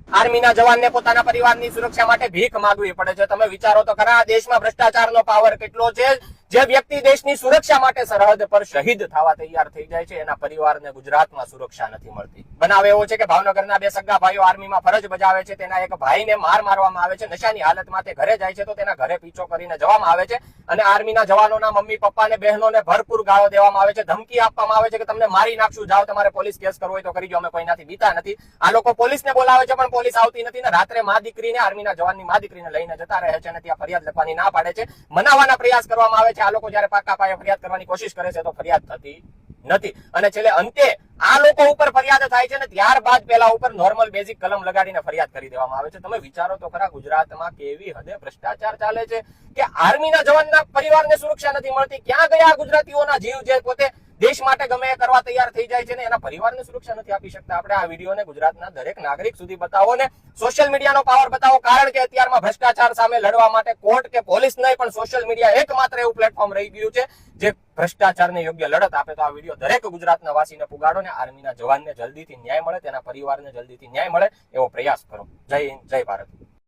આર્મીના જવાનને પોતાના પરિવારની સુરક્ષા માટે ભીખ માંગવી પડે છે. તમે વિચારો તો ખરા, આ દેશમાં ભ્રષ્ટાચારનો પાવર કેટલો છે. જે વ્યક્તિ દેશની સુરક્ષા માટે સરહદ પર શહીદ થવા તૈયાર થઈ જાય છે, એના પરિવારને ગુજરાતમાં સુરક્ષા નથી મળતી. બનાવ એવો છે કે ભાવનગરના બે સગા ભાઈઓ આર્મીમાં ફરજ બજાવે છે. તેના એક ભાઈને મારવામાં આવે છે. નશાની હાલતમાં તે ઘરે જાય છે તો તેના ઘરે પીછો કરીને જવામાં આવે છે અને આર્મીના જવાનોના મમ્મી પપ્પાને બહેનોને ભરપૂર ગાળો દેવામાં આવે છે. ધમકી આપવામાં આવે છે કે તમને મારી નાખશું, જાઓ તમારે પોલીસ કેસ કરવો હોય તો કરી દો, અમે કોઈનાથી બીતા નથી. આ લોકો પોલીસને બોલાવે છે પણ પોલીસ આવતી નથી ને રાત્રે મા દીકરીને, આર્મીના જવાનની મા દીકરીને લઈને જતા રહે છે અને ત્યાં ફરિયાદ લખવાની ના પાડે છે. મનાવવાના પ્રયાસ કરવામાં આવે છે. આ લોકો જયારે પાકા પાયે ફરિયાદ કરવાની કોશિશ કરે છે તો ફરિયાદ થતી નથી અને છેલ્લે અંતે આ લોકો ઉપર ફરિયાદ થાય છે ને ત્યારબાદ પેલા ઉપર નોર્મલ બેઝિક કલમ લગાડીને ફરિયાદ કરી દેવામાં આવે છે. તમે વિચારો તો ખરા, ગુજરાતમાં કેવી હદે ભ્રષ્ટાચાર ચાલે છે કે આર્મીના જવાનના પરિવારને સુરક્ષા નથી મળતી. ક્યાં ગયા ગુજરાતીઓના જીવ જે પોતે દેશ માટે ગમે એ કરવા તૈયાર થઈ જાય છે ને એના પરિવારને સુરક્ષા નથી આપી શકતા? આપણે આ વિડીયોને ગુજરાતના દરેક નાગરિક સુધી બતાવો ને સોશિયલ મીડિયાનો પાવર બતાવો, કારણ કે અત્યારમાં ભ્રષ્ટાચાર સામે લડવા માટે કોર્ટ કે પોલીસ નહીં પણ સોશિયલ મીડિયા એકમાત્ર એવું પ્લેટફોર્મ રહી ગયું છે જે ભ્રષ્ટાચારને યોગ્ય લડત આપે. તો આ વિડીયો દરેક ગુજરાતના વાસીને પુગાડો ને આર્મીના જવાનને જલ્દીથી ન્યાય મળે, તેના પરિવારને જલ્દીથી ન્યાય મળે એવો પ્રયાસ કરો. જય હિન્દ, જય ભારત.